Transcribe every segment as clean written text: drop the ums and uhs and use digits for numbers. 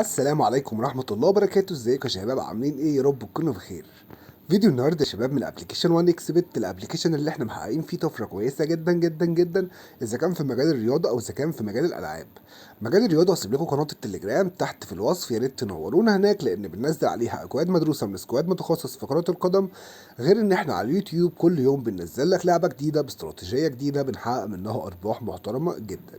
السلام عليكم ورحمة الله وبركاته. ازيكم يا شباب؟ عاملين ايه؟ يا رب تكونوا بخير. فيديو النهارده يا شباب من ابلكيشن 1 اكس بت، الابلكيشن اللي احنا محققين فيه طفره كويسه جدا جدا جدا، اذا كان في مجال الرياضه او اذا كان في مجال الالعاب. مجال الرياضه هسيب لكم قناه التليجرام تحت في الوصف، يا ريت تنورونا هناك لان بننزل عليها اكواد مدروسه من سكواد متخصص في كره القدم. غير ان احنا على اليوتيوب كل يوم بننزل لك لعبه جديده باستراتيجيه جديده بنحقق منها ارباح محترمه جدا.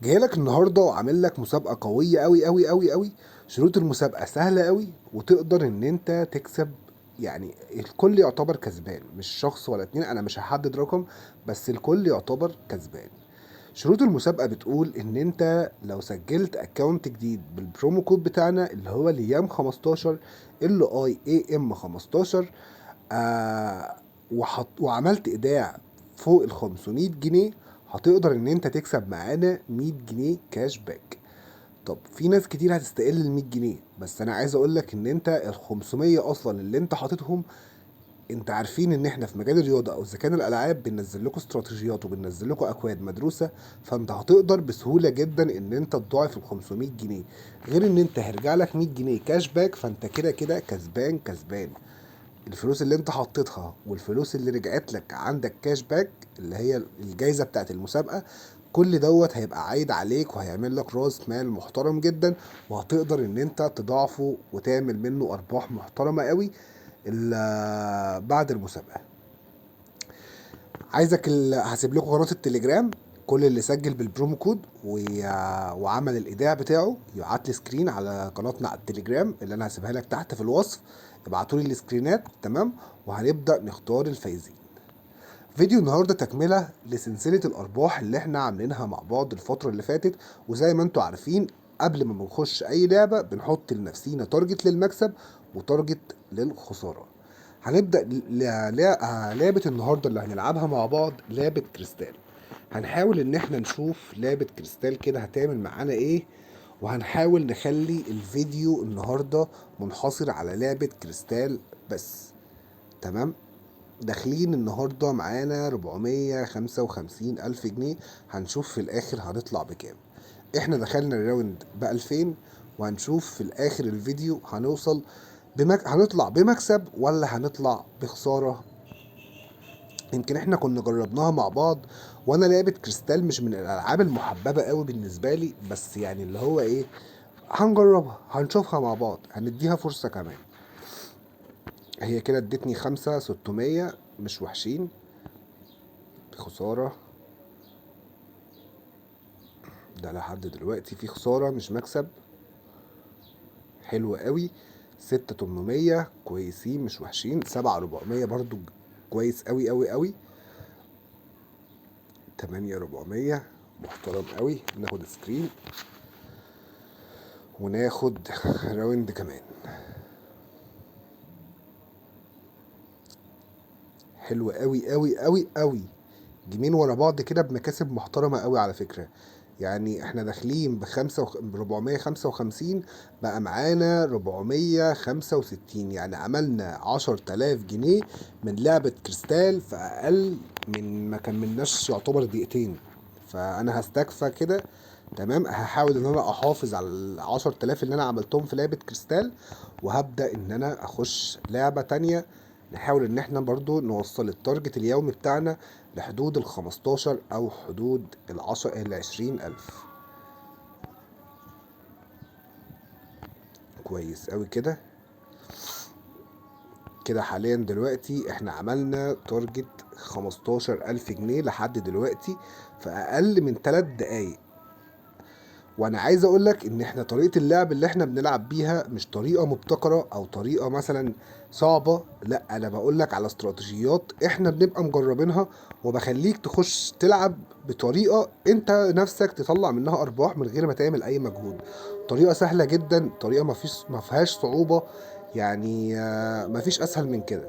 جاي لك النهارده وعامل لك مسابقه قويه قوي قوي قوي قوي. شروط المسابقه سهله قوي وتقدر ان انت تكسب. يعني الكل يعتبر كسبان، مش شخص ولا اتنين، انا مش هحدد رقم، بس الكل يعتبر كسبان. شروط المسابقه بتقول ان انت لو سجلت اكونت جديد بالبرومو كود بتاعنا اللي هو ليام 15 LIAM 15، وعملت ايداع فوق ال 500 جنيه، هتقدر ان انت تكسب معانا 100 جنيه كاش باك. طب في ناس كتير هتستقل ال 100 جنيه، بس انا عايز اقول لك ان انت ال 500 اصلا اللي انت حاططهم، انت عارفين ان احنا في مجال الرياضه او اذا كان الالعاب بننزل لكم استراتيجيات وبننزل لكم اكواد مدروسه، فانت هتقدر بسهوله جدا ان انت تضاعف ال 500 جنيه. غير ان انت هيرجع لك 100 جنيه كاش باك، فانت كده كده كسبان كسبان. الفلوس اللي انت حطيتها والفلوس اللي رجعت لك عندك كاش باك اللي هي الجايزة بتاعت المسابقة، كل دوت هيبقى عايد عليك وهيعمل لك راس مال محترم جدا، وهتقدر ان انت تضاعفه وتعمل منه ارباح محترمة قوي بعد المسابقة. هسيب لكم قناة التليجرام. كل اللي سجل بالبرومو كود وعمل الايداع بتاعه يبعت لي سكرين على قناتنا على التليجرام اللي انا هسيبها لك تحت في الوصف. ابعتوا لي السكرينات، تمام، وهنبدأ نختار الفايزين. فيديو النهارده تكملة لسلسلة الأرباح اللي احنا عاملينها مع بعض الفترة اللي فاتت، وزي ما انتوا عارفين قبل ما بنخش أي لعبة بنحط لنفسينا تارجت للمكسب وتارجت للخسارة. هنبدأ لعبة النهارده اللي هنلعبها مع بعض لعبة كريستال. هنحاول ان احنا نشوف لعبة كريستال كده هتعمل معانا ايه، وهنحاول نخلي الفيديو النهارده منحصر على لعبة كريستال بس. تمام. داخلين النهاردة معانا 455 ألف جنيه، هنشوف في الآخر هنطلع بكام. احنا دخلنا الراوند ب2000، وهنشوف في الآخر الفيديو هنطلع بمكسب ولا هنطلع بخسارة. يمكن احنا كنا جربناها مع بعض، وانا لعبة كريستال مش من الالعاب المحببة قوي بالنسبة لي، بس يعني اللي هو ايه، هنجربها هنشوفها مع بعض، هنديها فرصة كمان. هي كده ادتني 5600، مش وحشين. خسارة، ده لحد دلوقتي في خسارة مش مكسب. حلو قوي. 6800 كويسين مش وحشين. 7400 برضو كويس قوي قوي قوي. 8400 محترم قوي. ناخد سكرين وناخد راوند كمان. حلو قوي قوي قوي قوي. جيمين ورا بعض كده بمكاسب محترمة قوي على فكرة. يعني احنا داخلين ب 455، بقى معانا 465، يعني عملنا 10,000 جنيه من لعبة كريستال في أقل من ما كملناش يعتبر دقيقتين. فأنا هستكفى كده. تمام. هحاول ان انا احافظ على ال10,000 اللي انا عملتهم في لعبة كريستال، وهبدأ ان انا اخش لعبة تانية. نحاول ان احنا برضو نوصل التارجت اليومي بتاعنا لحدود ال15 او حدود ال20,000. كويس قوي كده. كده حاليا دلوقتي احنا عملنا تارجت 15,000 جنيه لحد دلوقتي في اقل من 3 دقايق. وانا عايز اقولك ان احنا طريقة اللعب اللي احنا بنلعب بيها مش طريقة مبتكرة او طريقة مثلا صعبة، لا، انا بقولك على استراتيجيات احنا بنبقى مجربينها، وبخليك تخش تلعب بطريقة انت نفسك تطلع منها ارباح من غير ما تعمل اي مجهود. طريقة سهلة جدا، طريقة ما فيهاش صعوبة. يعني ما فيش اسهل من كده.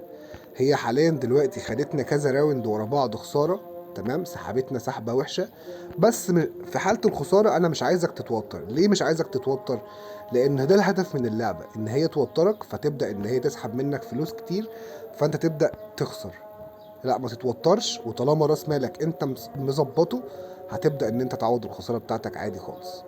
هي حاليا دلوقتي خدتنا كذا راوند ورا بعض خسارة. تمام. سحبتنا سحبة وحشة. بس في حالة الخسارة انا مش عايزك تتوتر. ليه مش عايزك تتوتر؟ لان ده الهدف من اللعبة، ان هي توترك فتبدأ ان هي تسحب منك فلوس كتير، فانت تبدأ تخسر. لا، ما تتوترش، وطالما راس مالك انت مظبطه، هتبدأ ان انت تعوض الخسارة بتاعتك عادي خالص.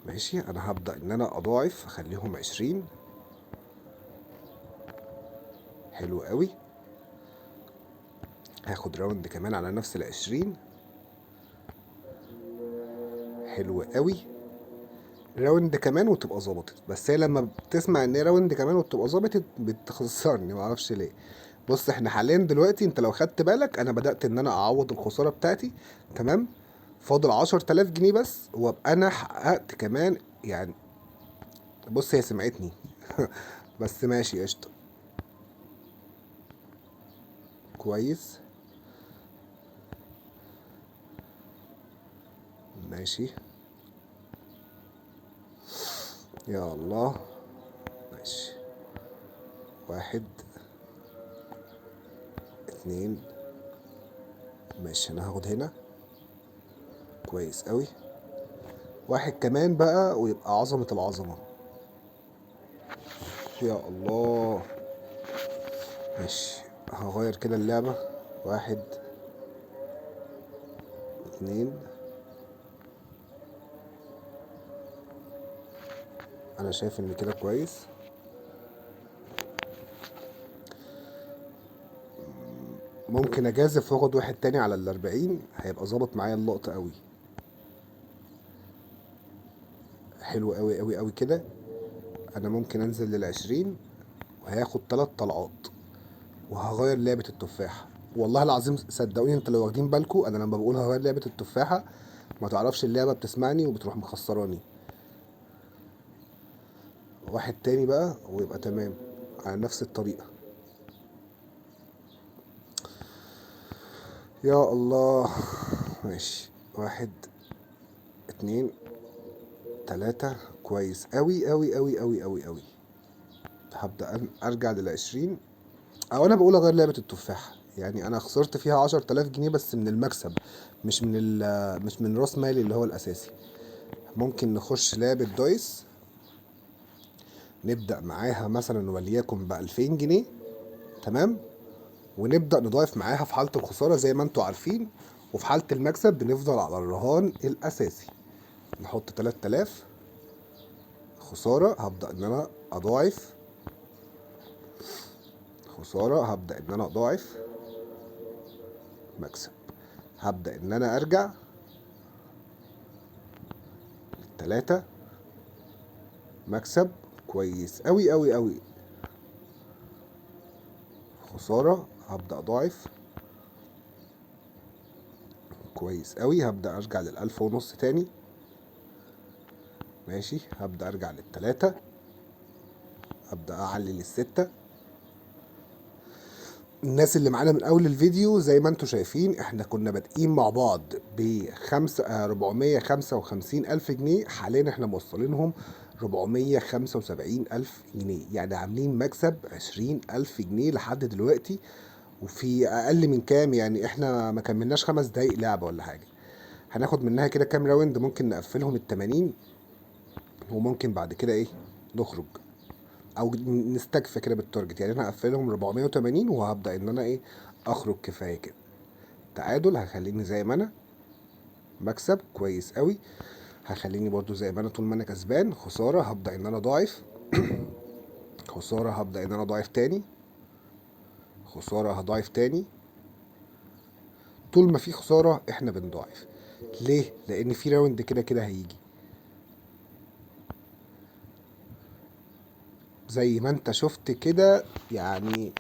ماشي، انا هبدأ ان انا اضاعف اخليهم 20. حلو قوي. هاخد راوند كمان على نفس ال20. حلو قوي. راوند كمان وتبقى ظبطت، بس هي لما بتسمع ان هي راوند كمان وتبقى ظبطت بتخسرني، معرفش ليه. بص، احنا حاليا دلوقتي انت لو خدت بالك انا بدأت ان انا اعوض الخسارة بتاعتي. تمام. فاضل 10,000 جنيه بس وابقى انا حققت كمان يعني. بص هي سمعتني. بس ماشي قشطة. كويس. ماشي. يا الله. ماشي. 1 2. ماشي، انا هاخد هنا. كويس قوي. 1 كمان بقى ويبقى عظمة العظمة. يا الله. ماشي. هغير كده اللعبة. 1 2. انا شايف ان كده كويس. ممكن اجازف واخد واحد تاني على ال40، هيبقى ظابط معايا اللقطة قوي. حلو قوي قوي قوي كده. انا ممكن انزل لل20 وهياخد 3 طلعات وهغير لعبة التفاحة. والله العظيم صدقوني، انت لو واخدين بالكوا انا لما بقول هغير لعبة التفاحة ما تعرفش اللعبة بتسمعني وبتروح مخسراني. 1 تاني بقى ويبقى تمام على نفس الطريقة. يا الله. ماشي. 1 2 3. كويس قوي قوي قوي قوي قوي قوي. هبدأ ارجع لل20. او انا بقول اغير لعبة التفاحة، يعني انا خسرت فيها 10,000 جنيه بس من المكسب، مش من راس مالي اللي هو الاساسي. ممكن نخش لعبة دايس. نبدأ معاها مثلا وليكن ب2000 جنيه. تمام. ونبدأ نضايف معاها في حالة الخسارة زي ما انتوا عارفين، وفي حالة المكسب بنفضل على الرهان الأساسي. نحط 3000. خسارة هبدأ ان انا اضاعف. خسارة هبدأ ان انا اضاعف. مكسب هبدأ ان انا ارجع. 3. مكسب. كويس قوي قوي قوي. خسارة هبدأ اضاعف. كويس قوي. هبدأ ارجع لل1500 تاني. ماشي. هبدأ ارجع لل3. هبدأ اعلي لل6. الناس اللي معانا من اول الفيديو زي ما انتوا شايفين احنا كنا بادئين مع بعض بخمسة 455,000 جنيه. حاليا احنا موصلينهم 475,000 جنيه، يعني عاملين مكسب 20,000 جنيه لحد دلوقتي. وفي اقل من كام، يعني احنا ما كملناش 5 دقايق لعبة ولا حاجة. هناخد منها كده كام راوند، ممكن نقفلهم ال80 وممكن بعد كده ايه نخرج او نستكفى كده بالتارجت. يعني انا هقفلهم 480 وهبدأ ان انا ايه اخرج كفاية كده. تعادل هخليني زي ما انا. مكسب كويس قوي. هخليني برضو زي ما انا طول ما انا كسبان. خسارة هبدأ ان انا ضاعف. خسارة هبدأ ان انا ضاعف تاني. خسارة هضاعف تاني. طول ما في خسارة احنا بنضاعف. ليه؟ لان في راوند كده كده هيجي. زي ما انت شفت كده يعني.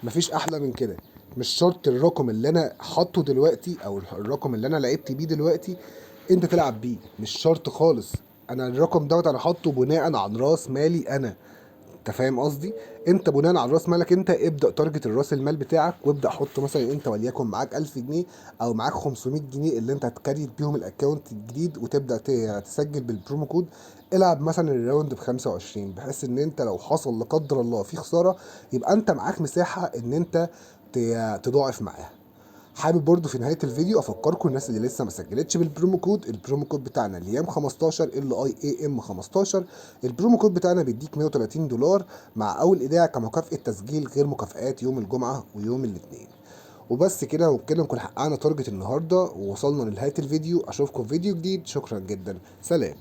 مفيش احلى من كده. مش شرط الرقم اللي انا حاطه دلوقتي او الرقم اللي انا لعبت بيه دلوقتي انت تلعب بيه، مش شرط خالص. انا الرقم دوت انا حاطه بناء عن راس مالي انا. انت فاهم قصدي؟ انت بناء على راس مالك انت ابدا تارجت الراس المال بتاعك وابدا حط مثلا انت وليكن معاك 1000 جنيه او معاك 500 جنيه اللي انت هتكريت بيهم الاكونت الجديد وتبدا تسجل بالبرومو كود. العب مثلا الراوند ب25 بحيث ان انت لو حصل لا قدر الله في خساره يبقى انت معاك مساحه ان انت تضاعف معاها. حابب برضو في نهايه الفيديو افكركم الناس اللي لسه ما سجلتش بالبرومو كود. البرومو كود بتاعنا ليام 15 LIAM 15. البرومو كود بتاعنا بيديك $130 مع اول ايداع كمكافاه تسجيل غير مكافآت يوم الجمعه ويوم الاثنين. وبس كده، وبكده نكون حققنا تارجت النهارده ووصلنا لنهايه الفيديو. اشوفكم في فيديو جديد، شكرا جدا، سلام.